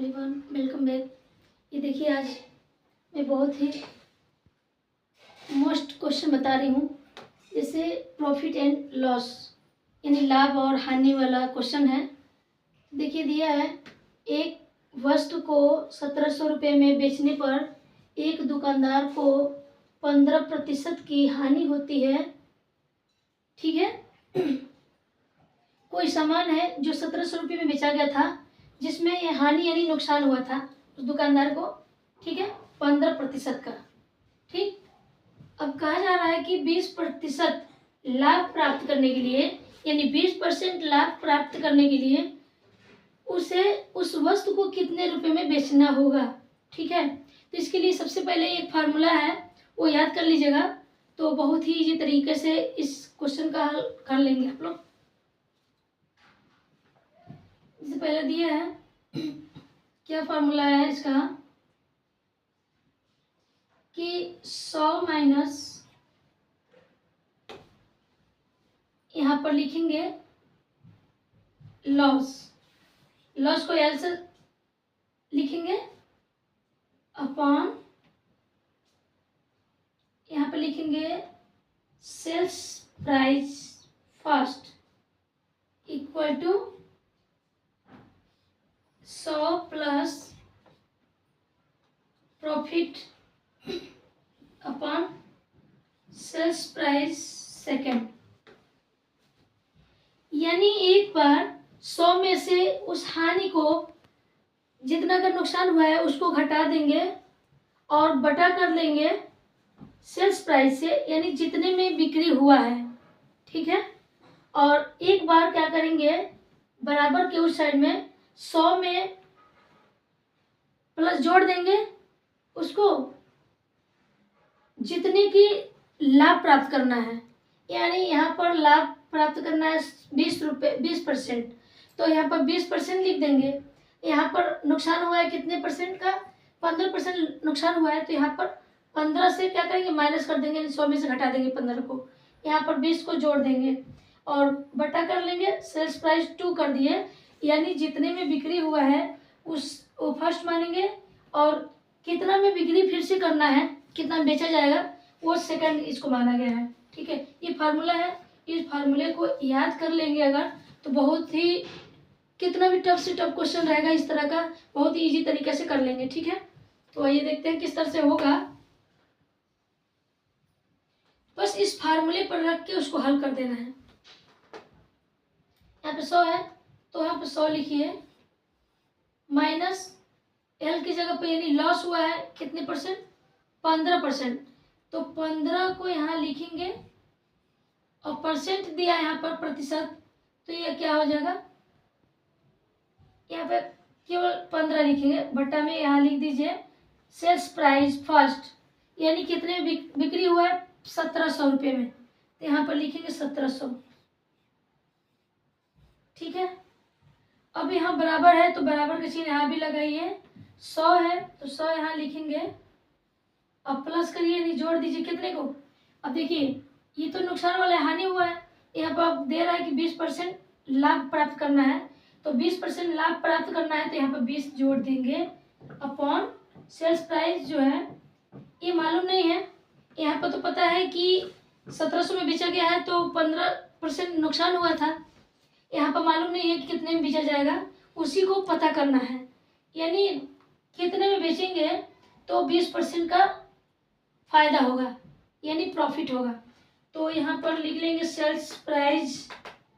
Everyone, welcome back. ये देखिए, आज मैं बहुत ही मोस्ट क्वेश्चन बता रही हूँ। जैसे प्रॉफिट एंड लॉस यानी लाभ और हानि वाला क्वेश्चन है। देखिए, दिया है एक वस्तु को 1700 रुपये में बेचने पर एक दुकानदार को 15% की हानि होती है। ठीक है। कोई सामान है जो 1700 रुपये में बेचा गया था, जिसमें ये हानि यानी नुकसान हुआ था उस दुकानदार को। ठीक है, 15% का। ठीक, अब कहा जा रहा है कि 20% लाभ प्राप्त करने के लिए, यानी 20% लाभ प्राप्त करने के लिए उसे उस वस्तु को कितने रुपए में बेचना होगा। ठीक है, तो इसके लिए सबसे पहले एक फार्मूला है, वो याद कर लीजिएगा। तो बहुत ही इजी तरीके से इस क्वेश्चन का हल कर लेंगे आप लोग। इससे पहले दिया है, क्या फार्मूला है इसका, कि 100 माइनस, यहाँ पर लिखेंगे लॉस को एल से लिखेंगे अपॉन, यहाँ पर लिखेंगे sales price first equal to 100 plus profit upon sales price second. यानी एक बार 100 में से उस हानि को, जितना का नुकसान हुआ है उसको घटा देंगे और बटा कर लेंगे सेल्स प्राइस से, यानी जितने में बिक्री हुआ है। ठीक है, और एक बार क्या करेंगे, बराबर के उस साइड में 100 में प्लस जोड़ देंगे उसको, जितने की लाभ प्राप्त करना है। यानी यहाँ पर लाभ प्राप्त करना है 20%, तो यहाँ पर 20% लिख देंगे। यहाँ पर नुकसान हुआ है कितने परसेंट का, 15% नुकसान हुआ है, तो यहाँ पर 15 से क्या करेंगे, माइनस कर देंगे, 100 में से घटा देंगे 15 को, यहाँ पर 20 को जोड़ देंगे और बटा कर लेंगे। सेल्स प्राइस 2 कर दिए, यानी जितने में बिक्री हुआ है वो फर्स्ट मानेंगे, और कितना में बिक्री फिर से करना है, कितना में बेचा जाएगा, वो सेकंड इसको माना गया है। ठीक है, ये फार्मूला है। इस फार्मूले को याद कर लेंगे अगर, तो बहुत ही, कितना भी टफ से टफ क्वेश्चन रहेगा इस तरह का, बहुत ही इजी तरीके से कर लेंगे। ठीक है, तो आइए देखते हैं किस तरह से होगा। बस इस फार्मूले पर रख के उसको हल कर देना है। यहाँ पे 100 है, तो यहाँ पे 100 लिखिए, माइनस एल की जगह पे, यानी लॉस हुआ है कितने परसेंट, 15%, तो 15 को यहाँ लिखेंगे और परसेंट दिया यहाँ पर प्रतिशत, तो ये क्या हो जाएगा, यहाँ पे केवल 15 लिखेंगे, बटा में यहाँ लिख दीजिए सेल्स प्राइस फर्स्ट, यानी कितने बिक्री हुआ है 1700 रुपये में, तो यहाँ पर लिखेंगे 1700। ठीक है, अब यहाँ बराबर है तो बराबर का चिन्ह यहाँ भी लगाइए। 100 है तो 100 यहाँ लिखेंगे, अब प्लस करिए, यानी जोड़ दीजिए कितने को। अब देखिए, ये तो नुकसान वाला हानि हुआ है, यहाँ पर अब दे रहा है कि 20% लाभ प्राप्त करना है, तो 20% लाभ प्राप्त करना है, तो यहाँ पर 20 जोड़ देंगे अपॉन सेल्स प्राइस जो है, ये मालूम नहीं है। यहाँ पर तो पता है कि 1700 में बेचा गया है, तो 15% नुकसान हुआ था। यहाँ पर मालूम नहीं है कि कितने में बेचा जाएगा, उसी को पता करना है। यानी कितने में बेचेंगे तो 20% का फायदा होगा, यानी प्रॉफिट होगा। तो यहाँ पर लिख लेंगे सेल्स प्राइस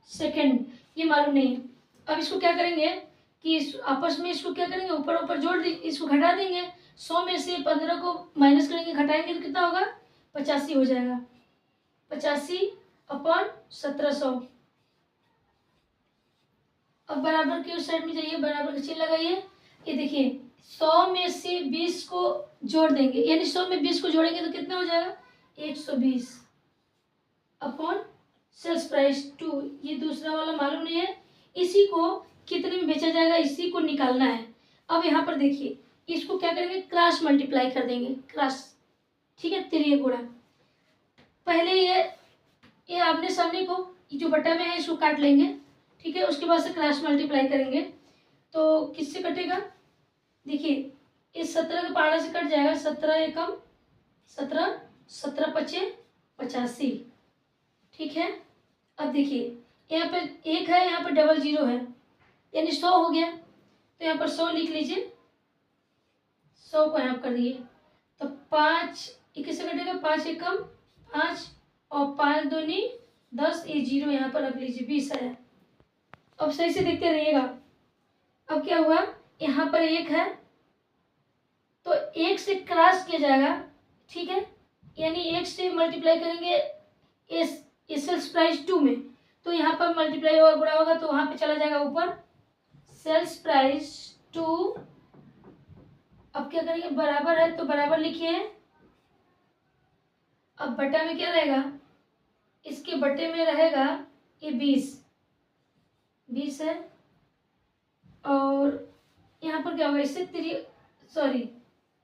सेकंड, ये मालूम नहीं है। अब इसको क्या करेंगे कि आपस में इसको क्या करेंगे, ऊपर ऊपर जोड़ देंगे, इसको घटा देंगे। 100 में से 15 को माइनस करेंगे, घटाएंगे तो कितना होगा, 85 हो जाएगा। 85 अपॉन 1700। अब बराबर के उस साइड में जाइए, बराबर का चिन्ह लगाइए। ये देखिए, 100 में से 20 को जोड़ देंगे, यानी 100 में 20 को जोड़ेंगे तो कितना हो जाएगा, 120 अपॉन सेल्स प्राइस 2। ये दूसरा वाला मालूम नहीं है, इसी को कितने में बेचा जाएगा, इसी को निकालना है। अब यहाँ पर देखिए, इसको क्या करेंगे, क्रॉस मल्टीप्लाई कर देंगे, क्रॉस। ठीक है, तिरिय गुणा। पहले ये आमने सामने को, जो बटा में है इसको काट लेंगे। ठीक है, उसके बाद से क्रॉस मल्टीप्लाई करेंगे, तो किससे कटेगा, देखिए इस 17 के पारा से कट जाएगा, 17 एकम 17, 17 पचे 85। ठीक है, अब देखिए यहाँ पर 1 है, यहाँ पर डबल 0 है, यानी 100 हो गया। तो यहाँ पर 100 लिख लीजिए, 100 को यहाँ कर दिए तो 5 21 से कटेगा, 5 एकम 5 और 5 दूनी 10, ये 0 यहाँ पर रख लीजिए, 20 आया। अब सही से देखते रहिएगा। अब क्या हुआ, यहाँ पर 1 है तो 1 से क्रॉस किया जाएगा। ठीक है, यानी 1 से मल्टीप्लाई करेंगे इस सेल्स प्राइस 2 में, तो यहाँ पर मल्टीप्लाई होगा, गुणा होगा, तो वहाँ पे चला जाएगा ऊपर सेल्स प्राइस 2। अब क्या करेंगे, बराबर है तो बराबर लिखिए। अब बटा में क्या रहेगा, इसके बटे में रहेगा ये 20 है, और यहाँ पर क्या होगा, इससे 3 सॉरी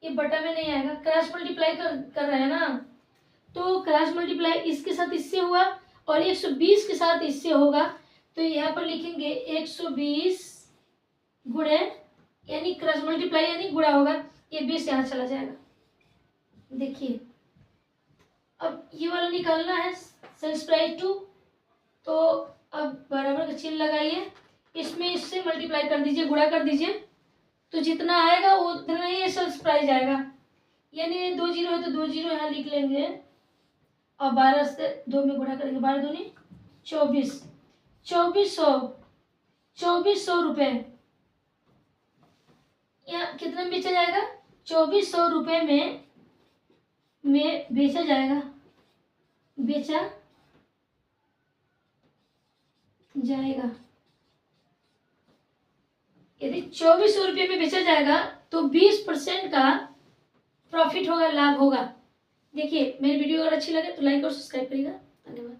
ये बटा में नहीं आएगा, क्रॉस मल्टीप्लाई कर रहे हैं ना, तो क्रॉस मल्टीप्लाई इसके साथ इससे हुआ और 120 के साथ इससे होगा, तो यहाँ पर लिखेंगे 120 गुणे, यानी क्रॉस मल्टीप्लाई यानी गुणा होगा, ये 20 यहाँ चला जाएगा। देखिए अब ये वाला निकालना है सेल्स प्राइस 2, तो अब बराबर का चिन्ह लगाइए, इसमें इससे मल्टीप्लाई कर दीजिए, गुणा कर दीजिए, तो जितना आएगा वो उतना ही सेल्स प्राइस आएगा। यानी 2 0 है तो 2 0 यहाँ लिख लेंगे और 12 से 2 में गुणा करेंगे, 12 दूनी 24, 2400 रुपये यहाँ कितना में बेचा जाएगा, 2400 रुपये में बेचा जाएगा, बेचा जाएगा। यदि 2400 रुपये में बेचा जाएगा तो 20% का प्रॉफिट होगा, लाभ होगा। देखिए मेरी वीडियो अगर अच्छी लगे तो लाइक और सब्सक्राइब करिएगा। धन्यवाद।